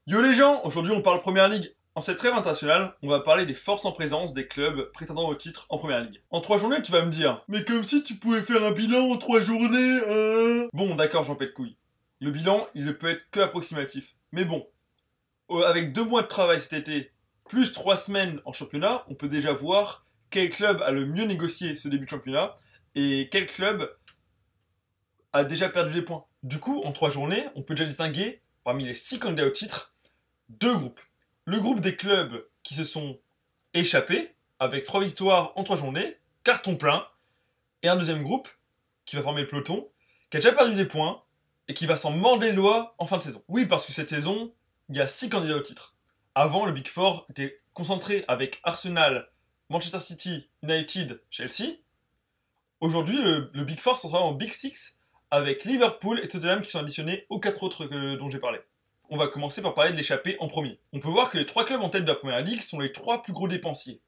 Yo les gens, aujourd'hui on parle Première Ligue. En cette trêve internationale, on va parler des forces en présence des clubs prétendant au titre en Première Ligue. En 3 journées, tu vas me dire, mais comme si tu pouvais faire un bilan en 3 journées, Bon, d'accord, j'en pète couille. Le bilan, il ne peut être que approximatif. Mais bon, avec 2 mois de travail cet été, plus 3 semaines en championnat, on peut déjà voir quel club a le mieux négocié ce début de championnat et quel club a déjà perdu des points. Du coup, en 3 journées, on peut déjà distinguer, parmi les 6 candidats au titre, 2 groupes. Le groupe des clubs qui se sont échappés, avec 3 victoires en 3 journées, carton plein, et un deuxième groupe, qui va former le peloton, qui a déjà perdu des points, et qui va s'en mordre les doigts en fin de saison. Oui, parce que cette saison, il y a 6 candidats au titre. Avant, le Big Four était concentré avec Arsenal, Manchester City, United, Chelsea. Aujourd'hui, le Big Four se transforme en Big Six, avec Liverpool et Tottenham qui sont additionnés aux 4 autres dont j'ai parlé. On va commencer par parler de l'échappée en premier. On peut voir que les 3 clubs en tête de la première ligue sont les 3 plus gros dépensiers.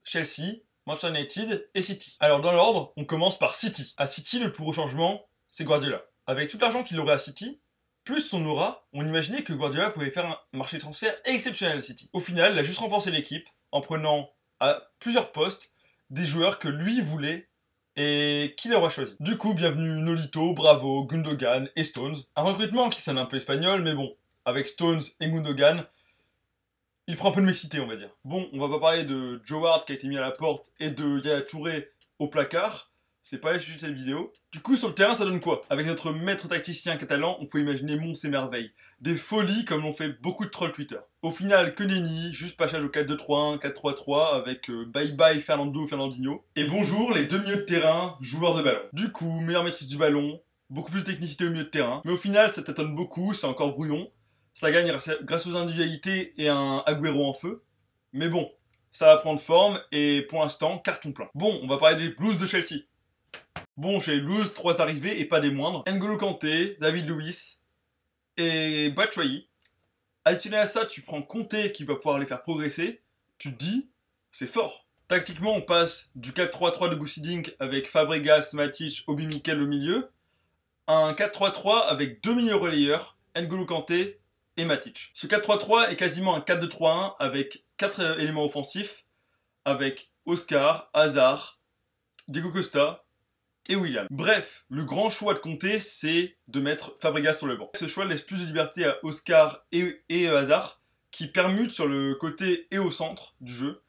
Chelsea, Manchester United et City. Alors dans l'ordre, on commence par City. À City, le plus gros changement, c'est Guardiola. Avec tout l'argent qu'il aurait à City, plus son aura, on imaginait que Guardiola pouvait faire un marché de transfert exceptionnel à City. Au final, il a juste renforcé l'équipe en prenant à plusieurs postes des joueurs que lui voulait et qu'il aura choisi. Du coup, bienvenue Nolito, Bravo, Gundogan et Stones. Un recrutement qui sonne un peu espagnol, mais bon, avec Stones et Gundogan, il prend un peu de mixité, on va dire. Bon, on va pas parler de Joe Hart qui a été mis à la porte et de Yaya Touré au placard. C'est pas le sujet de cette vidéo. Du coup, sur le terrain, ça donne quoi? Avec notre maître tacticien catalan, on peut imaginer monts et merveilles. Des folies comme l'ont fait beaucoup de trolls Twitter. Au final, que nenni, juste passage au 4-2-3-1, 4-3-3 avec bye bye Fernandinho. Et bonjour les 2 milieux de terrain, joueurs de ballon. Du coup, meilleure maîtrise du ballon, beaucoup plus de technicité au milieu de terrain. Mais au final, ça tâtonne beaucoup, c'est encore brouillon. Ça gagne grâce aux individualités et un Agüero en feu. Mais bon, ça va prendre forme et pour l'instant, carton plein. Bon, on va parler des Blues de Chelsea. Bon, chez les Blues, 3 arrivées et pas des moindres. N'Golo Kanté, David Luiz et Batshuayi. Additionné à ça, tu prends Kanté qui va pouvoir les faire progresser. Tu te dis, c'est fort. Tactiquement, on passe du 4-3-3 de Guussi Dink avec Fabregas, Matic, Obi Mikel au milieu, à un 4-3-3 avec 2 milieux relayeurs, N'Golo Kanté et Matic. Ce 4-3-3 est quasiment un 4-2-3-1 avec 4 éléments offensifs, avec Oscar, Hazard, Diego Costa et William. Bref, le grand choix de Kanté, c'est de mettre Fabregas sur le banc. Ce choix laisse plus de liberté à Oscar et Hazard, qui permutent sur le côté et au centre du jeu.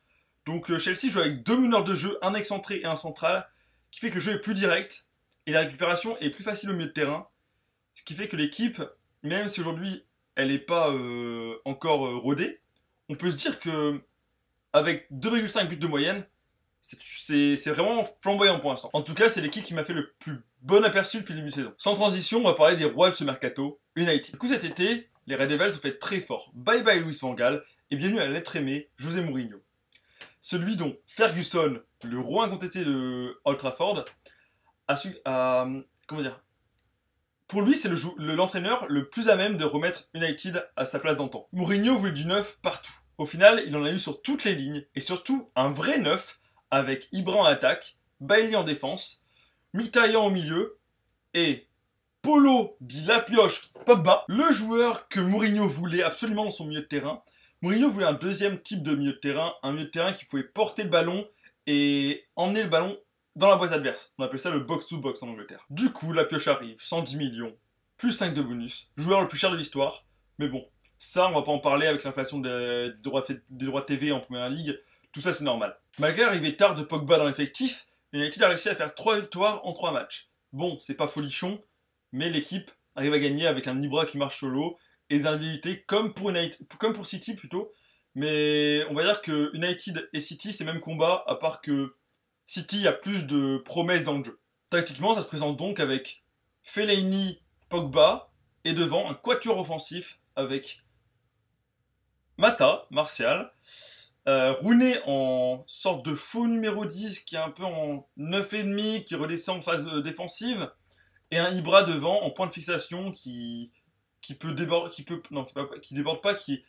Donc Chelsea joue avec 2 meneurs de jeu, un excentré et un central, qui fait que le jeu est plus direct, et la récupération est plus facile au milieu de terrain, ce qui fait que l'équipe, même si aujourd'hui elle n'est pas encore rodée, on peut se dire que avec 2,5 buts de moyenne, c'est vraiment flamboyant pour l'instant. En tout cas, c'est l'équipe qui m'a fait le plus bon aperçu depuis le début de saison. Sans transition, on va parler des rois de ce mercato, United. Du coup, cet été, les Red Devils ont fait très fort. Bye bye Luis van Gaal, et bienvenue à l'être aimé José Mourinho. Celui dont Ferguson, le roi incontesté de Old Trafford, comment dire, pour lui, c'est l'entraîneur le plus à même de remettre United à sa place d'antan. Mourinho voulait du neuf partout. Au final, il en a eu sur toutes les lignes, et surtout un vrai neuf, avec Ibra en attaque, Bailey en défense, Mkhitaryan au milieu, et Polo dit la pioche Pogba, le joueur que Mourinho voulait absolument dans son milieu de terrain. Mourinho voulait un deuxième type de milieu de terrain, un milieu de terrain qui pouvait porter le ballon et emmener le ballon dans la boîte adverse. On appelle ça le box-to-box en Angleterre. Du coup, la pioche arrive, 110 millions, plus 5 de bonus, joueur le plus cher de l'histoire. Mais bon, ça, on va pas en parler avec l'inflation des droits TV en première ligue. Tout ça, c'est normal. Malgré l'arrivée tard de Pogba dans l'effectif, United a réussi à faire 3 victoires en 3 matchs. Bon, c'est pas folichon, mais l'équipe arrive à gagner avec un Ibra qui marche solo et des individualités comme pour City plutôt. Mais on va dire que United et City, c'est le même combat, à part que City a plus de promesses dans le jeu. Tactiquement, ça se présente donc avec Fellaini, Pogba, et devant un quatuor offensif avec Mata, Martial, Rooney en sorte de faux numéro 10 qui est un peu en 9,5, qui redescend en phase défensive, et un Ibra devant en point de fixation qui peut déborder, qui déborde pas, qui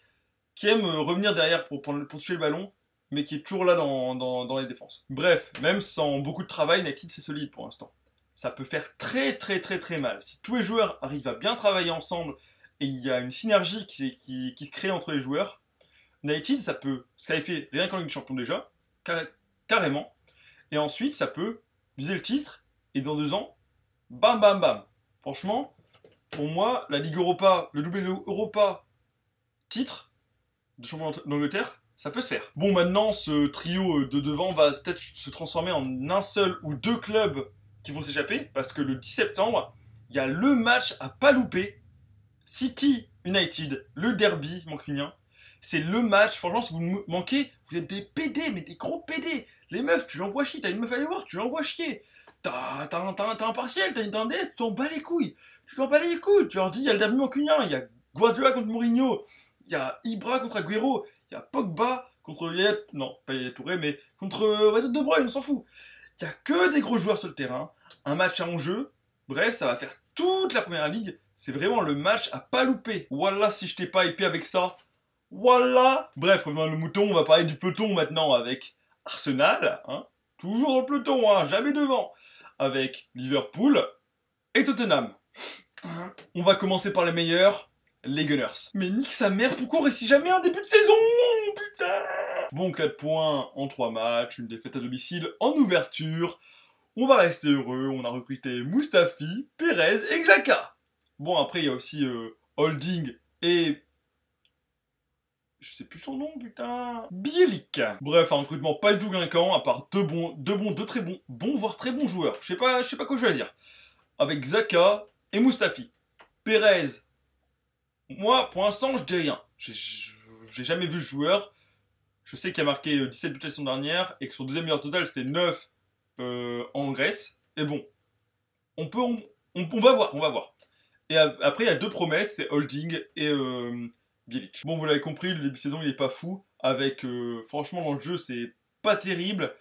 aime revenir derrière pour toucher le ballon, mais qui est toujours là dans les défenses. Bref, même sans beaucoup de travail, United c'est solide pour l'instant. Ça peut faire très très très très mal. Si tous les joueurs arrivent à bien travailler ensemble et il y a une synergie qui se crée entre les joueurs, United, ça peut se qualifier rien qu'en Ligue des Champions déjà, carrément, et ensuite ça peut viser le titre, et dans 2 ans, bam bam bam. Franchement, pour moi, la Ligue Europa, le double Europa titre de champion d'Angleterre, ça peut se faire. Bon, maintenant, ce trio de devant va peut-être se transformer en un seul ou 2 clubs qui vont s'échapper, parce que le 10 septembre, il y a le match à pas louper, City United, le derby mancunien. C'est le match, franchement, si vous me manquez, vous êtes des PD, mais des gros PD. Les meufs, tu l'envoies chier, t'as une meuf à aller voir, tu l'envoies chier. T'as un partiel, t'as un DS, tu t'en bats les couilles. Tu t'en bats les couilles, tu leur dis, il y a le derby mancunien, il y a Guardiola contre Mourinho, il y a Ibra contre Agüero, il y a Pogba contre Yaya... Non, pas Yaya Touré, mais contre De Bruyne, on s'en fout. Il y a que des gros joueurs sur le terrain, un match à enjeu. Bref, ça va faire toute la première ligue. C'est vraiment le match à pas louper. Voilà, si je t'ai pas hypé avec ça. Voilà. Bref, revenons à le mouton, on va parler du peloton maintenant avec Arsenal. Hein. Toujours dans le peloton, hein, jamais devant. Avec Liverpool et Tottenham. On va commencer par les meilleurs, les Gunners. Mais nique sa mère, pourquoi on réussit jamais un début de saison? Putain. Bon, 4 points en 3 matchs, une défaite à domicile en ouverture. On va rester heureux, on a recruté Mustafi, Perez et Xhaka. Bon, après, il y a aussi Holding et... Je sais plus son nom, putain... Bielik. Bref, un recrutement pas du tout clinquant, à part deux très bons, voire très bons joueurs. Je sais pas quoi choisir. Avec Xhaka et Mustafi. Perez, moi, pour l'instant, je dis rien. J'ai jamais vu ce joueur. Je sais qu'il a marqué 17 buts la saison dernière, et que son deuxième meilleur total, c'était 9 en Grèce. Et bon, on va voir. Et après, il y a 2 promesses, c'est Holding et Bielik. Bon, vous l'avez compris, le début de saison, il est pas fou. Avec, franchement, dans le jeu, c'est pas terrible.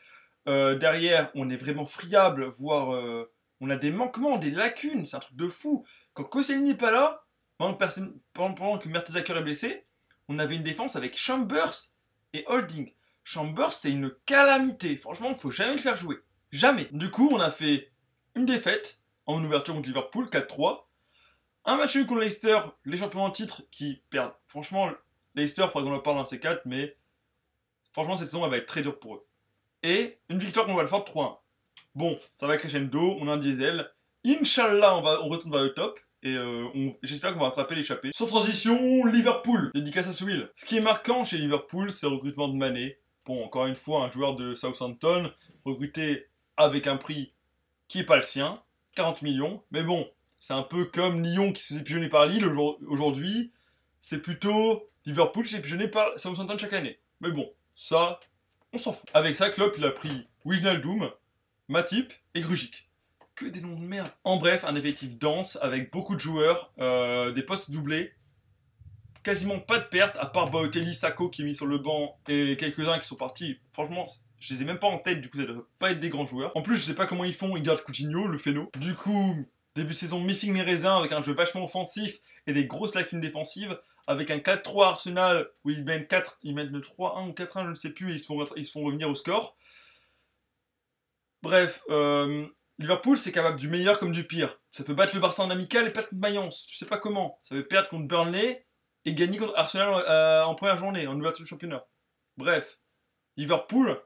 Derrière, on est vraiment friable, voire on a des manquements, des lacunes, c'est un truc de fou. Quand Koscielny n'est pas là, pendant que Mertesacker est blessé, on avait une défense avec Chambers et Holding. Chambers, c'est une calamité. Franchement, il faut jamais le faire jouer. Jamais. Du coup, on a fait une défaite en ouverture contre Liverpool, 4-3. Un match nul contre Leicester, les champions en titre qui perdent. Franchement, Leicester, il faudra qu'on en parle dans ces 4, mais franchement, cette saison, elle va être très dure pour eux. Et une victoire contre Watford 3-1. Bon, ça va crescendo, on a un diesel. Inch'Allah, on retourne vers le top. Et j'espère qu'on va rattraper l'échappée. Sans transition, Liverpool, dédicace à Souil. Ce qui est marquant chez Liverpool, c'est le recrutement de Mané. Bon, encore une fois, un joueur de Southampton, recruté avec un prix qui n'est pas le sien, 40 millions. Mais bon, c'est un peu comme Lyon qui se faisait pigeonner par Lille aujourd'hui. C'est plutôt Liverpool qui se fait pigeonner par Southampton chaque année. Mais bon, ça, on s'en fout. Avec ça, Klopp, il a pris Wijnaldum, Matip et Grujic. Que des noms de merde. En bref, un effectif dense avec beaucoup de joueurs, des postes doublés, quasiment pas de pertes, à part Balotelli, Sakho qui est mis sur le banc et quelques-uns qui sont partis. Franchement, je les ai même pas en tête, du coup ça doit pas être des grands joueurs. En plus, je sais pas comment ils font, ils gardent Coutinho, le phéno. Du coup, début de saison mi-figue mi-raisin avec un jeu vachement offensif et des grosses lacunes défensives, avec un 4-3 Arsenal où ils mettent le 3-1 ou 4-1, je ne sais plus, et ils se font revenir au score. Bref, Liverpool, c'est capable du meilleur comme du pire. Ça peut battre le Barça en amical et perdre contre Mayence. Tu sais pas comment. Ça peut perdre contre Burnley et gagner contre Arsenal en première journée, en ouverture du championnat. Bref, Liverpool,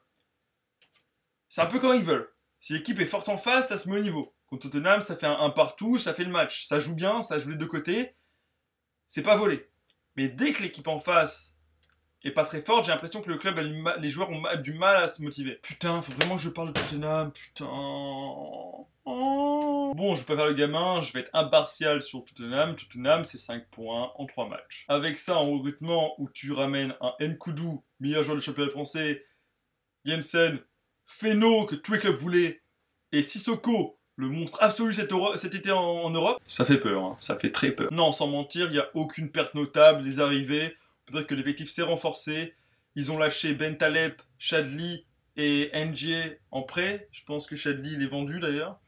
c'est un peu quand ils veulent. Si l'équipe est forte en face, ça se met au niveau. Contre Tottenham, ça fait un partout, ça fait le match. Ça joue bien, ça joue les deux côtés. C'est pas volé. Mais dès que l'équipe en face est pas très forte, j'ai l'impression que le club, les joueurs ont du mal à se motiver. Putain, faut vraiment que je parle de Tottenham, putain. Oh. Bon, je vais pas faire le gamin, je vais être impartial sur Tottenham. Tottenham, c'est 5 points en 3 matchs. Avec ça, en recrutement, où tu ramènes un Nkoudou, meilleur joueur du championnat français, Jensen, Feno, que tous les clubs voulaient, et Sissoko, le monstre absolu cet été en Europe, ça fait peur, hein. Ça fait très peur. Non, sans mentir, il n'y a aucune perte notable, les arrivées. Peut-être que l'effectif s'est renforcé. Ils ont lâché Ben Taleb, Chadli et NJ en prêt. Je pense que Chadli, il est vendu d'ailleurs.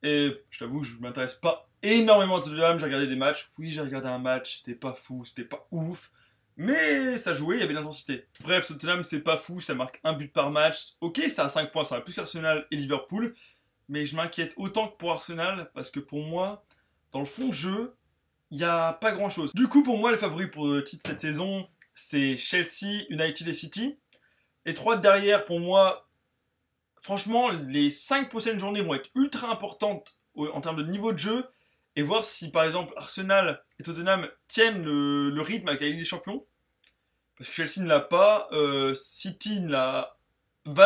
Et je t'avoue, je m'intéresse pas énormément à Tottenham. J'ai regardé des matchs. Oui, j'ai regardé un match. C'était pas fou, c'était pas ouf. Mais ça jouait, il y avait de l'intensité. Bref, Tottenham, c'est pas fou. Ça marque un but par match. Ok, ça a 5 points. Ça va plus qu'Arsenal et Liverpool. Mais je m'inquiète autant que pour Arsenal. Parce que pour moi, dans le fond de jeu, il n'y a pas grand chose. Du coup, pour moi, les favoris pour le titre cette saison, c'est Chelsea, United et City. Les 3 derrière, pour moi, franchement, les 5 prochaines journées vont être ultra importantes en termes de niveau de jeu. Et voir si, par exemple, Arsenal et Tottenham tiennent le rythme avec la Ligue des Champions. Parce que Chelsea ne l'a pas, City va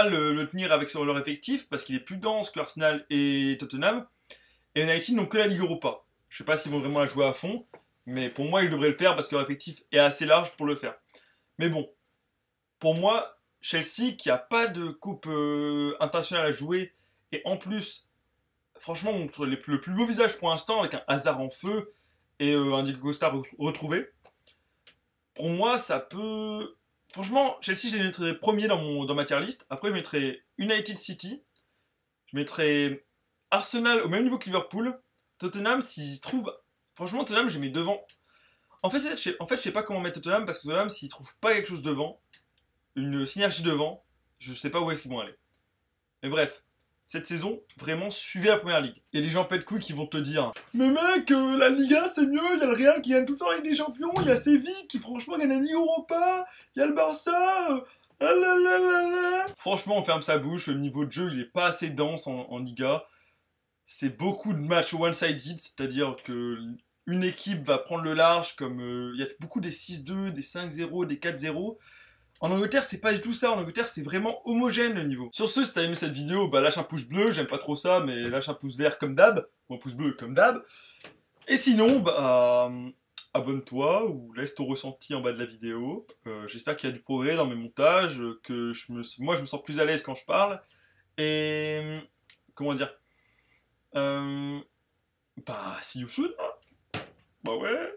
le tenir avec leur effectif, parce qu'il est plus dense que Arsenal et Tottenham. Et United n'ont que la Ligue Europa. Je sais pas s'ils vont vraiment la jouer à fond, mais pour moi, ils devraient le faire parce que leur effectif est assez large pour le faire. Mais bon, pour moi, Chelsea, qui a pas de coupe internationale à jouer, et en plus, franchement, montre le plus beau visage pour l'instant, avec un Hazard en feu et un Diego Costa retrouvé. Pour moi, ça peut... Franchement, Chelsea, je les mettrais premier dans ma tier list. Après, je mettrais United City. Je mettrais Arsenal au même niveau que Liverpool. Tottenham, s'ils trouvent... Franchement, Tottenham, je les mets devant. En fait, je sais pas comment mettre Tottenham, parce que Tottenham, s'ils trouvent pas quelque chose devant, une synergie devant, je sais pas où est-ce qu'ils vont aller. Mais bref, cette saison, vraiment, suivez la première ligue. Et les gens pètent couilles qui vont te dire mais mec, la Liga c'est mieux, il y a le Real qui gagne tout le temps avec des champions, il y a Séville qui franchement gagne la Ligue Europa, il y a le Barça, ah là là là là. Franchement, on ferme sa bouche, le niveau de jeu il est pas assez dense en Liga. C'est beaucoup de matchs one-sided, c'est-à-dire que une équipe va prendre le large, comme il y a beaucoup des 6-2, des 5-0, des 4-0. En Angleterre, c'est pas du tout ça. En Angleterre, c'est vraiment homogène le niveau. Sur ce, si t'as aimé cette vidéo, bah lâche un pouce bleu. J'aime pas trop ça, mais lâche un pouce vert comme d'hab. Ou un pouce bleu comme d'hab. Et sinon, bah abonne-toi ou laisse ton ressenti en bas de la vidéo. J'espère qu'il y a du progrès dans mes montages, que moi je me sens plus à l'aise quand je parle. Et comment dire, bah see you soon. Hein. Bah ouais.